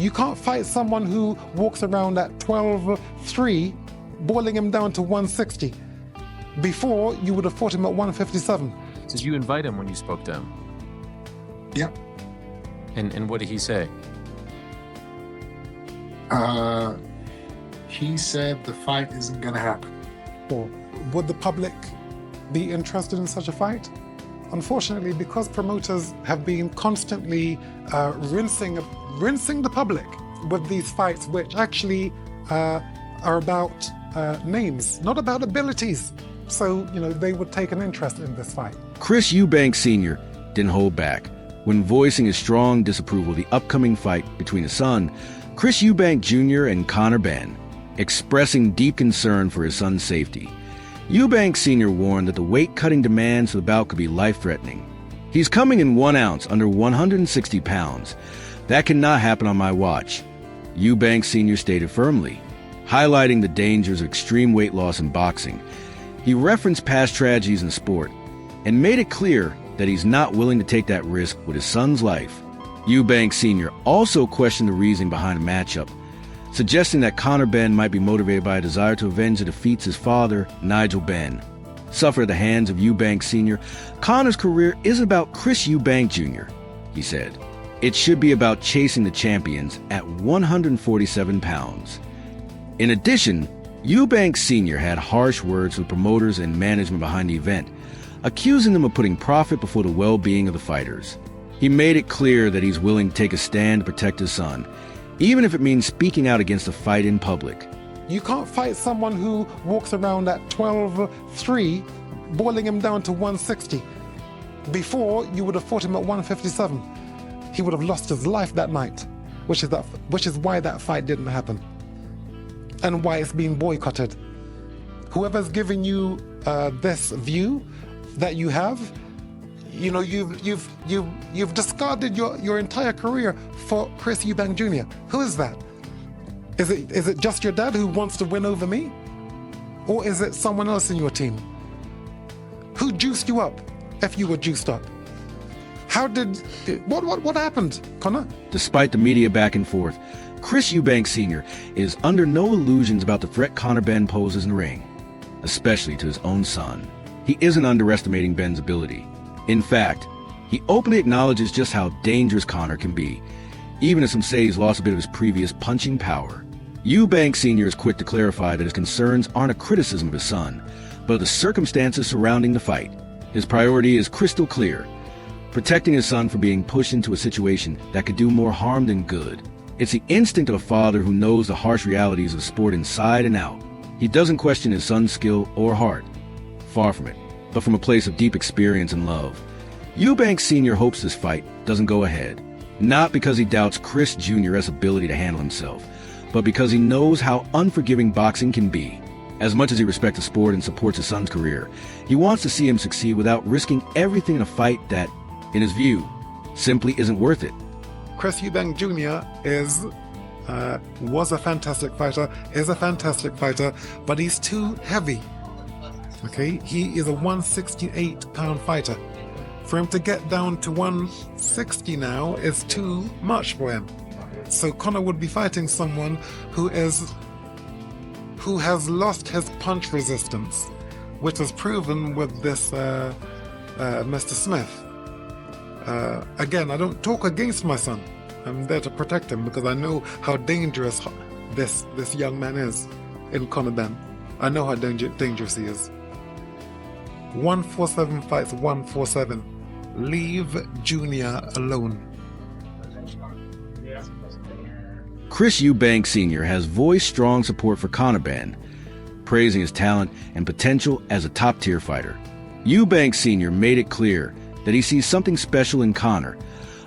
You can't fight someone who walks around at 12-3, boiling him down to 160. Before, you would have fought him at 157. Did you invite him when you spoke to him? Yeah. And what did he say? He said the fight isn't going to happen. Or would the public be interested in such a fight? Unfortunately, because promoters have been constantly rinsing the public with these fights, which actually are about names, not about abilities. So, they would take an interest in this fight. Chris Eubank Sr. didn't hold back when voicing his strong disapproval of the upcoming fight between his son, Chris Eubank Jr. and Conor Benn, expressing deep concern for his son's safety. Eubank Sr. warned that the weight-cutting demands for the bout could be life-threatening. He's coming in 1 ounce under 160 pounds. That cannot happen on my watch, Eubank Sr. stated firmly, highlighting the dangers of extreme weight loss in boxing. He referenced past tragedies in sport and made it clear that he's not willing to take that risk with his son's life. Eubank Sr. also questioned the reasoning behind the matchup, suggesting that Conor Benn might be motivated by a desire to avenge the defeats his father, Nigel Benn, suffered at the hands of Eubank Sr. Conor's career isn't about Chris Eubank Jr., he said. It should be about chasing the champions at 147 pounds. In addition, Eubank Sr. had harsh words with promoters and management behind the event, accusing them of putting profit before the well-being of the fighters. He made it clear that he's willing to take a stand to protect his son, even if it means speaking out against the fight in public. You can't fight someone who walks around at 12-3, boiling him down to 160. Before, you would have fought him at 157. He would have lost his life that night, which is why that fight didn't happen, and why it's being boycotted. Whoever's giving you this view that you have, you've discarded your entire career for Chris Eubank Jr. Who is that? Is it just your dad who wants to win over me? Or is it someone else in your team? Who juiced you up if you were juiced up? What happened, Conor? Despite the media back and forth, Chris Eubank Sr. is under no illusions about the threat Conor Benn poses in the ring, especially to his own son. He isn't underestimating Benn's ability. In fact, he openly acknowledges just how dangerous Conor can be, even as some say he's lost a bit of his previous punching power. Eubank Sr. is quick to clarify that his concerns aren't a criticism of his son, but of the circumstances surrounding the fight. His priority is crystal clear: protecting his son from being pushed into a situation that could do more harm than good. It's the instinct of a father who knows the harsh realities of sport inside and out. He doesn't question his son's skill or heart. Far from it, but from a place of deep experience and love. Eubank Sr. hopes this fight doesn't go ahead, not because he doubts Chris Jr.'s ability to handle himself, but because he knows how unforgiving boxing can be. As much as he respects the sport and supports his son's career, he wants to see him succeed without risking everything in a fight that, in his view, simply isn't worth it. Chris Eubank Jr. was a fantastic fighter, is a fantastic fighter, but he's too heavy. Okay, he is a 168-pound fighter. For him to get down to 160 now is too much for him. So Conor would be fighting someone who has lost his punch resistance, which was proven with this Mr. Smith. Again, I don't talk against my son. I'm there to protect him because I know how dangerous this young man is in Conor Benn. I know how dangerous he is. 147 fights 147. Leave Junior alone. Chris Eubank Sr. has voiced strong support for Conor Benn, praising his talent and potential as a top-tier fighter. Eubank Sr. made it clear that he sees something special in Conor,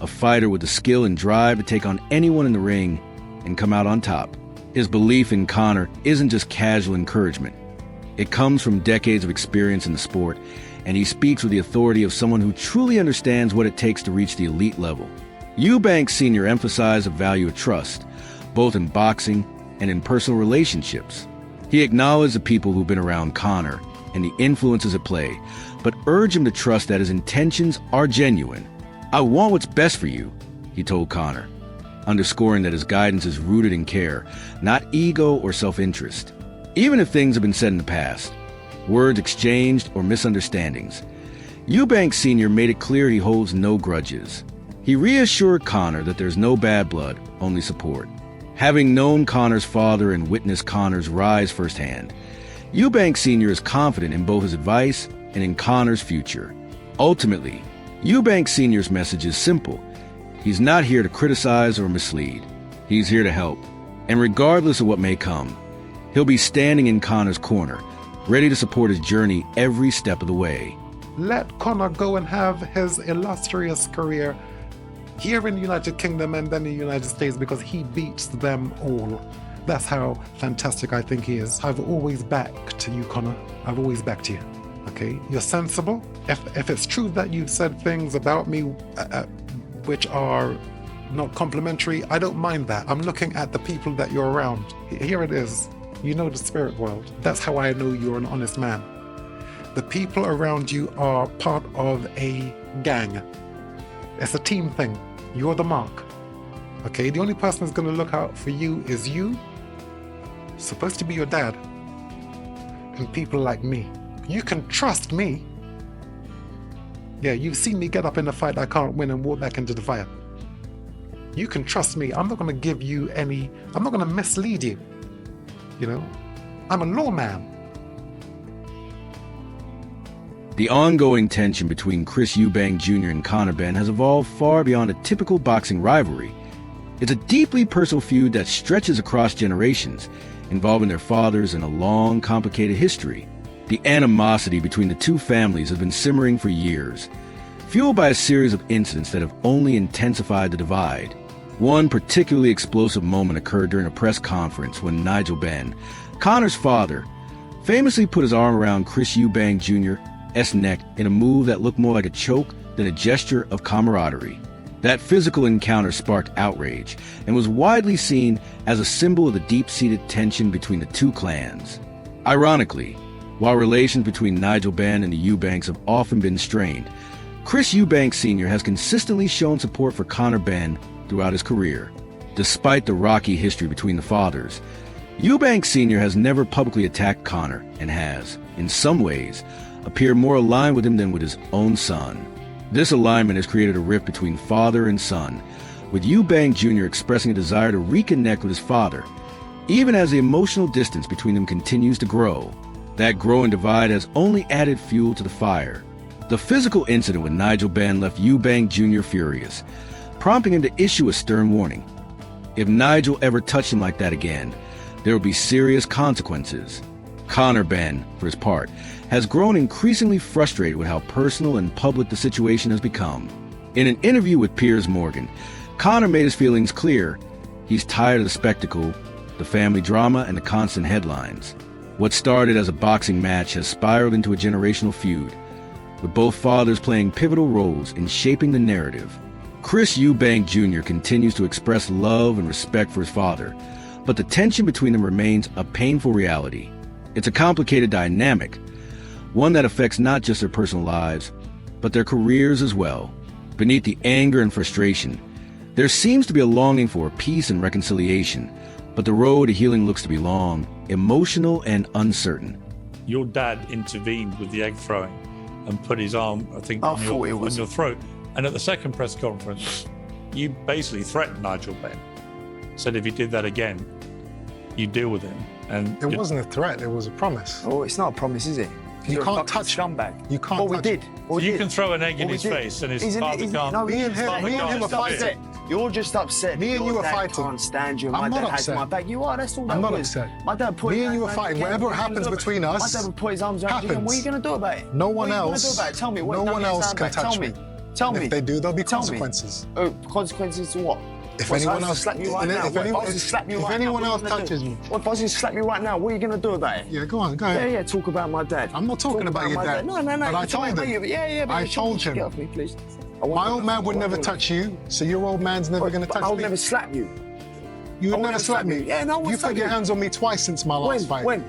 a fighter with the skill and drive to take on anyone in the ring and come out on top. His belief in Conor isn't just casual encouragement. It comes from decades of experience in the sport, and he speaks with the authority of someone who truly understands what it takes to reach the elite level. Eubank Sr. emphasized the value of trust, both in boxing and in personal relationships. He acknowledged the people who've been around Conor and the influences at play, but urged him to trust that his intentions are genuine. "I want what's best for you," he told Conor. underscoring that his guidance is rooted in care, not ego or self-interest. Even if things have been said in the past, words exchanged or misunderstandings, Eubank Sr. made it clear he holds no grudges. He reassured Conor that there's no bad blood, only support. Having known Conor's father and witnessed Conor's rise firsthand, Eubank Sr. is confident in both his advice and in Conor's future. Ultimately, Eubank Sr.'s message is simple. He's not here to criticize or mislead. He's here to help. And regardless of what may come, he'll be standing in Conor's corner, ready to support his journey every step of the way. Let Conor go and have his illustrious career here in the United Kingdom and then in the United States, because he beats them all. That's how fantastic I think he is. I've always backed you, Conor. I've always backed you. Okay? You're sensible. If it's true that you've said things about me which are not complimentary, I don't mind that. I'm looking at the people that you're around. Here it is. You know the spirit world. That's how I know you're an honest man. The people around you are part of a gang. It's a team thing. You're the mark. Okay? The only person that's going to look out for you is you. It's supposed to be your dad. And people like me. You can trust me. Yeah, you've seen me get up in a fight I can't win and walk back into the fire. You can trust me. I'm not going to give you any... I'm not going to mislead you. You know? I'm a lawman. The ongoing tension between Chris Eubank Jr. and Conor Benn has evolved far beyond a typical boxing rivalry. It's a deeply personal feud that stretches across generations, involving their fathers and a long, complicated history. The animosity between the two families has been simmering for years, fueled by a series of incidents that have only intensified the divide. One particularly explosive moment occurred during a press conference when Nigel Benn, Conor's father, famously put his arm around Chris Eubank Jr.'s neck in a move that looked more like a choke than a gesture of camaraderie. That physical encounter sparked outrage and was widely seen as a symbol of the deep-seated tension between the two clans. Ironically, while relations between Nigel Benn and the Eubanks have often been strained, Chris Eubank Sr. has consistently shown support for Conor Benn throughout his career. Despite the rocky history between the fathers, Eubank Sr. has never publicly attacked Conor and has, in some ways, appeared more aligned with him than with his own son. This alignment has created a rift between father and son, with Eubank Jr. expressing a desire to reconnect with his father, even as the emotional distance between them continues to grow. That growing divide has only added fuel to the fire. The physical incident with Nigel Benn left Eubank Jr. furious, prompting him to issue a stern warning. If Nigel ever touched him like that again, there would be serious consequences. Conor Benn, for his part, has grown increasingly frustrated with how personal and public the situation has become. In an interview with Piers Morgan, Conor made his feelings clear. He's tired of the spectacle, the family drama, and the constant headlines. What started as a boxing match has spiraled into a generational feud, with both fathers playing pivotal roles in shaping the narrative. Chris Eubank Jr. continues to express love and respect for his father, but the tension between them remains a painful reality. It's a complicated dynamic, one that affects not just their personal lives, but their careers as well. Beneath the anger and frustration, there seems to be a longing for peace and reconciliation, but the road to healing looks to be long, emotional, and uncertain. Your dad intervened with the egg throwing and put his arm, I think, on your throat. And at the second press conference, you basically threatened Nigel Benn. Said if he did that again, you deal with him. And It wasn't a threat, it was a promise. Oh, it's not a promise, is it? You can't touch scumbag. You can't What we touch did. him. What we you did. can throw an egg in What we his did. face and his Isn't- father isn't- can't. no, Me and him father are can't stop fighting. it. You're just upset. Me and you Your are dad fighting. can't stand you. I'm My not dad has upset. my back. You are. That's all that I'm not was. upset. My dad put Me his and you are hands fighting. around- Whatever what are you happens gonna do between about it? us My dad would put his arms around you. And what are you going to do about it? No What one are you gonna else- do about it? Tell me. What no don't one get else stand can back. touch Tell me. me. Tell me. If they do, there'll be Tell me. consequences. Oh, consequences to what? If What, anyone I else- slap you right and now. if What, anyone- if I was to slap you if right anyone now, else what are you gonna touches do? me- What if I was to slap you right now? What are you going to do about it? Yeah, go on, go Yeah, ahead. yeah, talk about my dad. I'm not talking about your my dad. No, no, no. But I you told talk about him. you. Yeah, but I you told shouldn't him. Get off me, please. My old man would never touch you, so your old man's never going to touch I would me. never slap you. You I would never slap me. Yeah, no, I won't You slap put your you. hands on me twice since my last fight. When?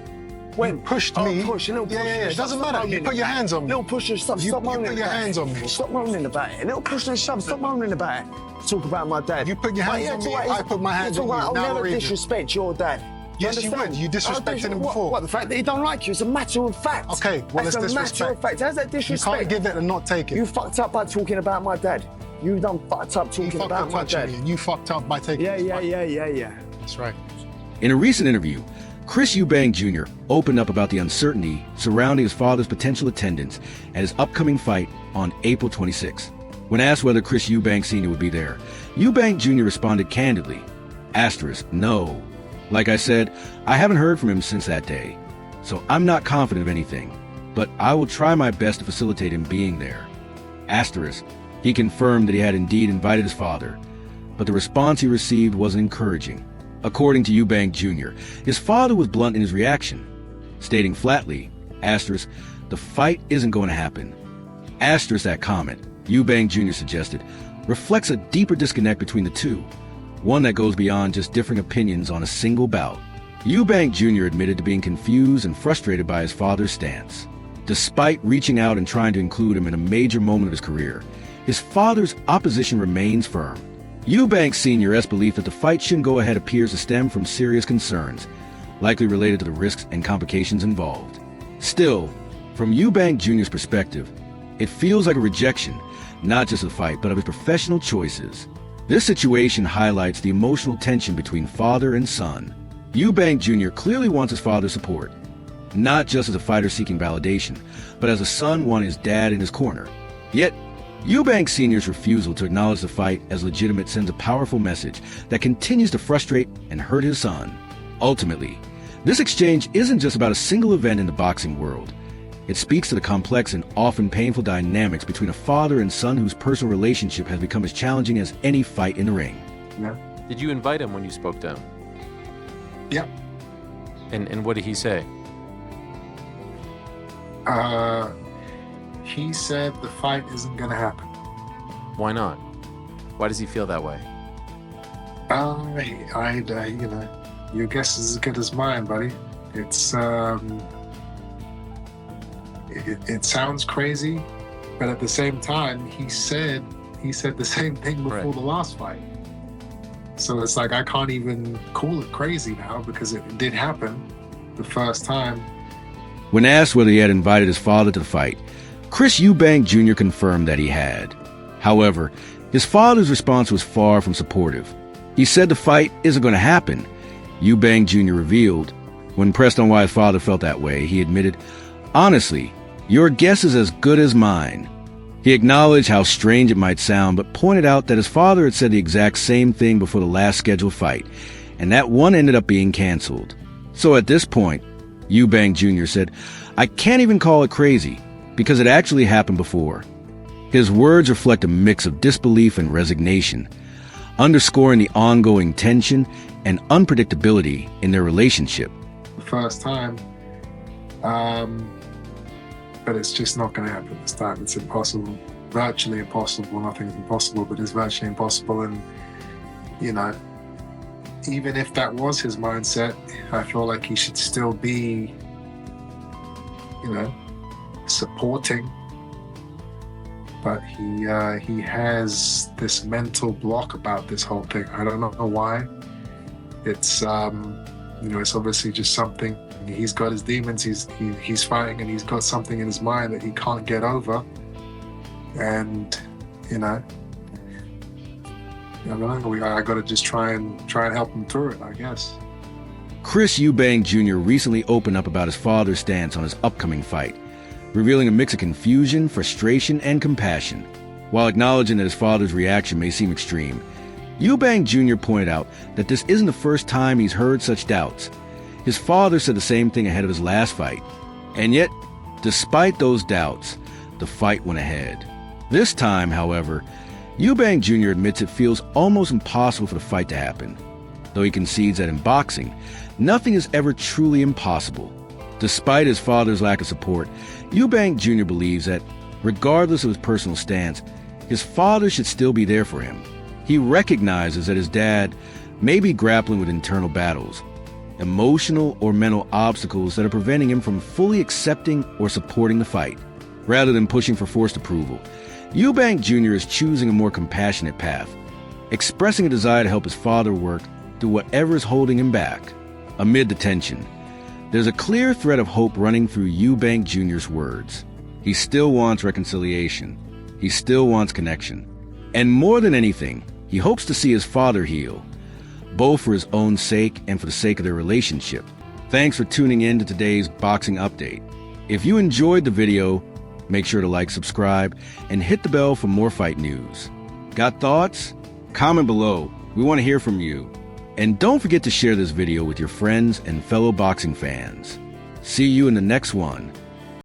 When? You pushed Oh, me. push, a little push. Yeah, it doesn't matter. You put your hands on me. Little push and shove. Stop moaning put your about hands it. on me. Stop moaning about it. A little push and shove. Stop moaning about it. Talk about my dad. You put your hands on me, I put my hands on you. I'll Now never we're even. disrespect your dad. Yes, you would. You disrespected him before. What? The fact that he don't like you is a matter of fact. Okay, well, it's it's a matter disrespect. of fact. How's that You disrespect? can't give it and not take it. You fucked up by talking about my dad. You done fucked up You talking fucked about up my touching dad. me, and you fucked up by taking this fight. Yeah. That's right. In a recent interview, Chris Eubank Jr. opened up about the uncertainty surrounding his father's potential attendance at his upcoming fight on April 26. When asked whether Chris Eubank Sr. would be there, Eubank Jr. responded candidly, "No. Like I said, I haven't heard from him since that day, so I'm not confident of anything, but I will try my best to facilitate him being there." He confirmed that he had indeed invited his father, but the response he received wasn't encouraging. According to Eubank Jr., his father was blunt in his reaction, stating flatly, "The fight isn't going to happen." That comment, Eubank Jr. suggested, reflects a deeper disconnect between the two, one that goes beyond just differing opinions on a single bout. Eubank Jr. admitted to being confused and frustrated by his father's stance. Despite reaching out and trying to include him in a major moment of his career, his father's opposition remains firm. Eubank Sr.'s belief that the fight shouldn't go ahead appears to stem from serious concerns, likely related to the risks and complications involved. Still, from Eubank Jr.'s perspective, it feels like a rejection, not just of the fight, but of his professional choices. This situation highlights the emotional tension between father and son. Eubank Jr. clearly wants his father's support, not just as a fighter seeking validation, but as a son wanting his dad in his corner. Yet, Eubank Sr.'s refusal to acknowledge the fight as legitimate sends a powerful message that continues to frustrate and hurt his son. Ultimately, this exchange isn't just about a single event in the boxing world. It speaks to the complex and often painful dynamics between a father and son whose personal relationship has become as challenging as any fight in the ring. Yeah. Did you invite him when you spoke to him? Yeah. And what did he say? He said the fight isn't gonna happen. Why not? Why does he feel that way? Your guess is as good as mine, buddy. It's it sounds crazy, but at the same time, he said the same thing before Right. the last fight. So it's like I can't even call it crazy now because it did happen the first time. When asked whether he had invited his father to the fight, Chris Eubank Jr. confirmed that he had. However, his father's response was far from supportive. He said the fight isn't going to happen. Eubank Jr. revealed, when pressed on why his father felt that way, he admitted, "Honestly, your guess is as good as mine." He acknowledged how strange it might sound, but pointed out that his father had said the exact same thing before the last scheduled fight, and that one ended up being canceled. So at this point, Eubank Jr. said, "I can't even call it crazy, because it actually happened before." His words reflect a mix of disbelief and resignation, underscoring the ongoing tension and unpredictability in their relationship. The first time, but it's just not going to happen this time. It's impossible, virtually impossible. Nothing's impossible, but it's virtually impossible. And even if that was his mindset, I feel like he should still be, supporting. But he has this mental block about this whole thing. I don't know why. It's it's obviously just something. He's got his demons. He's fighting, and he's got something in his mind that he can't get over. And I don't know. I got to just try and help him through it, I guess. Chris Eubank Jr. recently opened up about his father's stance on his upcoming fight, revealing a mix of confusion, frustration, and compassion. While acknowledging that his father's reaction may seem extreme, Eubank Jr. pointed out that this isn't the first time he's heard such doubts. His father said the same thing ahead of his last fight. And yet, despite those doubts, the fight went ahead. This time, however, Eubank Jr. admits it feels almost impossible for the fight to happen. Though he concedes that in boxing, nothing is ever truly impossible. Despite his father's lack of support, Eubank Jr. believes that, regardless of his personal stance, his father should still be there for him. He recognizes that his dad may be grappling with internal battles, emotional or mental obstacles that are preventing him from fully accepting or supporting the fight. Rather than pushing for forced approval, Eubank Jr. is choosing a more compassionate path, expressing a desire to help his father work through whatever is holding him back. Amid the tension, there's a clear thread of hope running through Eubank Jr.'s words. He still wants reconciliation. He still wants connection. And more than anything, he hopes to see his father heal, both for his own sake and for the sake of their relationship. Thanks for tuning in to today's boxing update. If you enjoyed the video, make sure to like, subscribe, and hit the bell for more fight news. Got thoughts? Comment below. We want to hear from you. And don't forget to share this video with your friends and fellow boxing fans. See you in the next one.